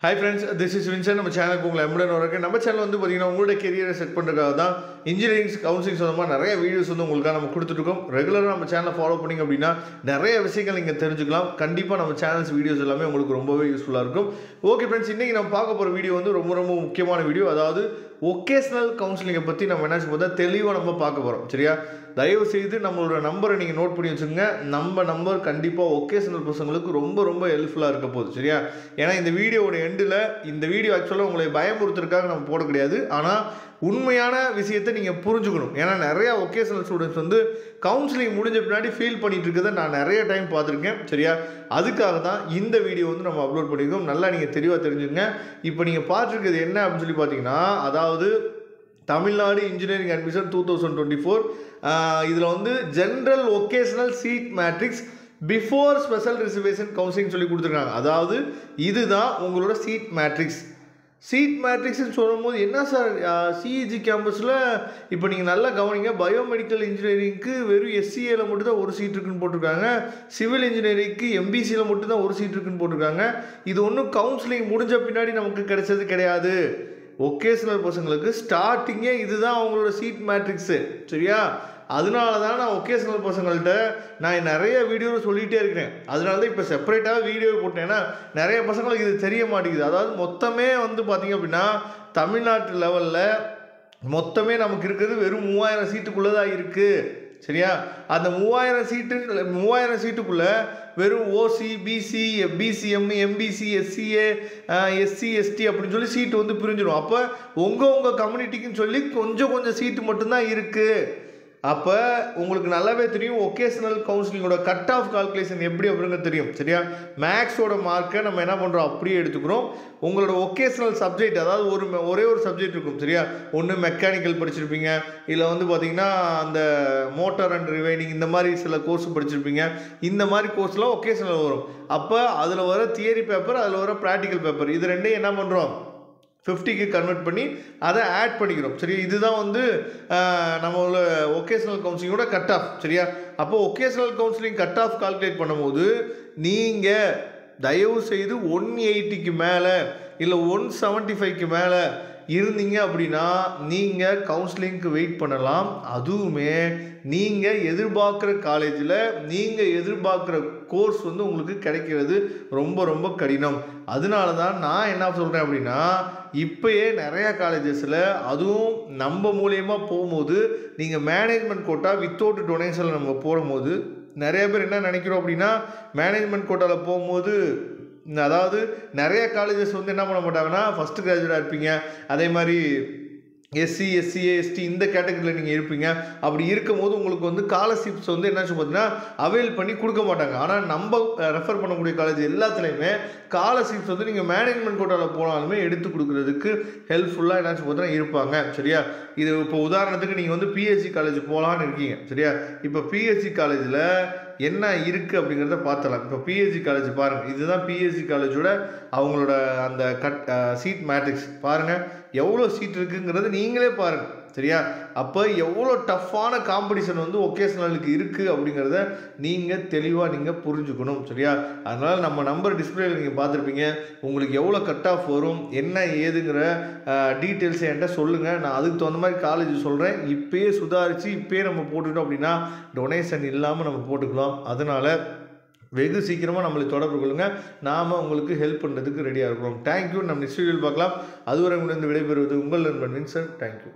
Hi friends, this is Vincent. நம்ம சேனலுக்கு உங்களை எம்புடன் வரேன். நம்ம சேனல் வந்து பார்த்தீங்கன்னா உங்களோட கெரியரை செட் பண்ணுறதுக்காக தான் இன்ஜினியரிங் கவுன்சிலிங் சொந்தமாக நிறைய வீடியோஸ் வந்து உங்களுக்காக நம்ம கொடுத்துட்ருக்கோம். ரெகுலராக நம்ம சேனலை ஃபாலோ பண்ணிங்க அப்படின்னா நிறைய விஷயங்கள் நீங்கள் தெரிஞ்சுக்கலாம். கண்டிப்பாக நம்ம சேனல்ஸ் வீடியோஸ் எல்லாமே உங்களுக்கு ரொம்பவே யூஸ்ஃபுல்லாக இருக்கும். ஓகே ஃப்ரெண்ட்ஸ், இன்றைக்கி நம்ம பார்க்க போகிற வீடியோ வந்து ரொம்ப முக்கியமான வீடியோ. அதாவது ஒகேஷ்னல் கவுன்சிலிங்கை பற்றி நம்ம என்ன பார்த்தா தெளிவாக நம்ம பார்க்க போகிறோம். சரியா? தயவு செய்து நம்மளோட நம்பரை நீங்கள் நோட் பண்ணி வச்சுக்கோங்க. நம்ம நம்பர் கண்டிப்பாக ஒகேஷ்னல் பசங்களுக்கு ரொம்ப ஹெல்ப்ஃபுல்லாக இருக்க போகுது. சரியா? ஏன்னா இந்த வீடியோவோட எண்டில் இந்த வீடியோ ஆக்சுவலாக உங்களை பயமுறுத்துறதுக்காக நம்ம போட கிடையாது. ஆனால் உண்மையான விஷயத்தை நீங்கள் புரிஞ்சுக்கணும். ஏன்னா நிறையா ஒகேஷ்னல் ஸ்டூடெண்ட்ஸ் வந்து கவுன்சிலிங் முடிஞ்ச பின்னாடி ஃபீல் பண்ணிட்டு இருக்கிறத நான் நிறைய டைம் பார்த்துருக்கேன். சரியா? அதுக்காக தான் இந்த வீடியோ வந்து நம்ம அப்லோட் பண்ணியிருக்கோம். நல்லா நீங்கள் தெளிவாக தெரிஞ்சுங்க. இப்போ நீங்கள் பார்த்துருக்கிறது என்ன அப்படின்னு சொல்லி பார்த்தீங்கன்னா, அதாவது தமிழ்நாடு இன்ஜினியரிங் அட்மிஷன் 2024 இதில் வந்து general vocational seat matrix before special reservation counselling சொல்லி கொடுத்துருக்காங்க. அதாவது இதுதான் உங்களோட சீட் மேட்ரிக்ஸ். சீட் மேட்ரிக்ஸ்ன்னு சொல்லும்போது என்ன சார், சிஇஜி கேம்பஸில் இப்போ நீங்கள் நல்லா கவனிங்க, பயோமெடிக்கல் இன்ஜினியரிங்க்கு வெறும் எஸ்சிஏல மட்டும்தான் ஒரு சீட் இருக்குன்னு போட்டிருக்காங்க. சிவில் இன்ஜினியரிங்க்கு எம்பிசியில் மட்டும்தான் ஒரு சீட் இருக்குன்னு போட்டிருக்காங்க. இது ஒன்றும் கவுன்சிலிங் முடிஞ்ச பின்னாடி நமக்கு கிடைச்சது கிடையாது. ஒகேஷ்னல் பசங்களுக்கு ஸ்டார்டிங்கே இதுதான் அவங்களோட சீட் மேட்ரிக்ஸு. சரியா? அதனால தான் நான் ஒகேஷ்னல் பசங்கள்கிட்ட நான் நிறைய வீடியோவில் சொல்லிகிட்டே இருக்கிறேன். அதனால தான் இப்போ செப்பரேட்டாக வீடியோ போட்டேன். ஏன்னா நிறைய பசங்களுக்கு இது தெரிய மாட்டேங்குது. அதாவது மொத்தமே வந்து பார்த்திங்க அப்படின்னா தமிழ்நாட்டு லெவலில் மொத்தமே நமக்கு இருக்கிறது வெறும் 3000 சீட்டுக்குள்ளே தான் இருக்குது. சரியா? அந்த 3000 சீட்டுக்குள்ளே வெறும் OC, BC, BCM, MBC, SCA, SC, ST அப்படின்னு சொல்லி சீட்டு வந்து பிரிஞ்சிடும். அப்போ உங்கள் கம்யூனிட்டிக்குன்னு சொல்லி கொஞ்சம் சீட்டு மட்டும்தான் இருக்குது. அப்போ உங்களுக்கு நல்லாவே தெரியும் ஒகேஷ்னல் கவுன்சிலிங்கோட கட் ஆஃப் கால்குலேஷன் எப்படி அப்படிங்கிறது தெரியும். சரியா? மேக்ஸோட மார்க்கை நம்ம என்ன பண்ணுறோம், அப்படியே எடுத்துக்கிறோம். உங்களோட ஒகேஷ்னல் சப்ஜெக்ட், அதாவது ஒரே ஒரு சப்ஜெக்ட் இருக்கும். சரியா? ஒன்று மெக்கானிக்கல் படிச்சிருப்பீங்க, இல்லை வந்து பார்த்தீங்கன்னா அந்த மோட்டார் அண்ட் ரிவைனிங் இந்த மாதிரி சில கோர்ஸ் படிச்சிருப்பீங்க. இந்த மாதிரி கோர்ஸ்லாம் ஒகேஷ்னல் வரும். அப்போ அதில் வர தியரி பேப்பர், அதில் வர ப்ராக்டிக்கல் பேப்பர், இது ரெண்டையும் என்ன பண்ணுறோம், 50க்கு கன்வெர்ட் பண்ணி அதை ஆட் பண்ணிக்கிறோம். சரி, இதுதான் வந்து நம்மளோட ஒகேஷ்னல் கவுன்சிலிங்கோட கட் ஆஃப். சரியா? அப்போ vocational counselling cut off calculate பண்ணும்போது நீங்கள் தயவு செய்து 180க்கு மேலே இல்லை 175க்கு மேலே இருந்தீங்க அப்படின்னா நீங்கள் கவுன்சிலிங்க்கு வெயிட் பண்ணலாம். அதுவுமே நீங்கள் எதிர்பார்க்குற காலேஜில் நீங்கள் எதிர்பார்க்குற கோர்ஸ் வந்து உங்களுக்கு கிடைக்கிறது ரொம்ப கடினம். அதனால தான் நான் என்ன சொல்கிறேன் அப்படின்னா, இப்போயே நிறையா காலேஜஸில் அதுவும் நம்ம மூலியமாக போகும்போது நீங்கள் மேனேஜ்மெண்ட் கோட்டா வித்தவுட் டொனேஷனில் நம்ம போடும்போது நிறைய பேர் என்ன நினைக்கிறோம் அப்படின்னா, மேனேஜ்மெண்ட் கோட்டாவில் போகும்போது அதாவது நிறைய காலேஜஸ் வந்து என்ன பண்ண மாட்டாங்கன்னா, ஃபஸ்ட்டு கிராஜுவேட்டாக இருப்பீங்க, அதே மாதிரி எஸ்சி, எஸ்சிஏ, எஸ்டி இந்த கேட்டகரியில் நீங்கள் இருப்பீங்க. அப்படி இருக்கும்போது உங்களுக்கு வந்து ஸ்காலர்ஷிப்ஸ் வந்து என்னாச்சு பார்த்தீங்கன்னா அவைல் பண்ணி கொடுக்க மாட்டாங்க. ஆனால் நம்ம ரெஃபர் பண்ணக்கூடிய காலேஜ் எல்லாத்துலேயுமே ஸ்காலர்ஷிப்ஸ் வந்து நீங்கள் மேனேஜ்மெண்ட் கோட்டாவில் போனாலுமே எடுத்து கொடுக்குறதுக்கு ஹெல்ப்ஃபுல்லாக என்னாச்சு பார்த்தீங்கன்னா இருப்பாங்க. சரியா? இது இப்போ உதாரணத்துக்கு நீங்கள் வந்து பிஎஸ்சி காலேஜ் போகலான்னு இருக்கீங்க. சரியா? இப்போ பிஎஸ்சி காலேஜில் என்ன இருக்குது அப்படிங்கிறத பார்த்தலாம். இப்போ பிஎஸ்சி காலேஜ் பாருங்கள், இதுதான் பிஎஸ்சி காலேஜோட அவங்களோட அந்த சீட் மேட்ரிக்ஸ் பாருங்கள், எவ்வளோ சீட் இருக்குங்கிறது நீங்களே பாருங்கள். சரியா? அப்போ எவ்வளோ டஃப்பான காம்படிஷன் வந்து ஒகேஷ்னலுக்கு இருக்குது அப்படிங்கிறத நீங்கள் தெளிவாக புரிஞ்சுக்கணும். சரியா? அதனால் நம்ம நம்பர் டிஸ்பிளேயில் நீங்கள் பார்த்துருப்பீங்க. உங்களுக்கு எவ்வளோ கட் ஆஃப் வரும், என்ன ஏதுங்கிற டீட்டெயில்ஸை என்கிட்ட சொல்லுங்கள். நான் அதுக்கு தகுந்த மாதிரி காலேஜ் சொல்கிறேன். இப்போயே சுதாரித்து இப்போயே நம்ம போட்டுட்டோம் அப்படின்னா டொனேஷன் இல்லாமல் நம்ம போட்டுக்கலாம். அதனால் வெகு சீக்கிரமாக நம்மளை தொடர்பு கொள்ளுங்கள். நாம் உங்களுக்கு ஹெல்ப் பண்ணுறதுக்கு ரெடியாக இருக்கிறோம். தேங்க்யூ. நம்ம நெக்ஸ்ட் வீடியோவில் பார்க்கலாம். அதுவரை உங்களிடம் விடைபெறுவது உங்கள் நண்பன் வின்சென்ட். தேங்க்யூ.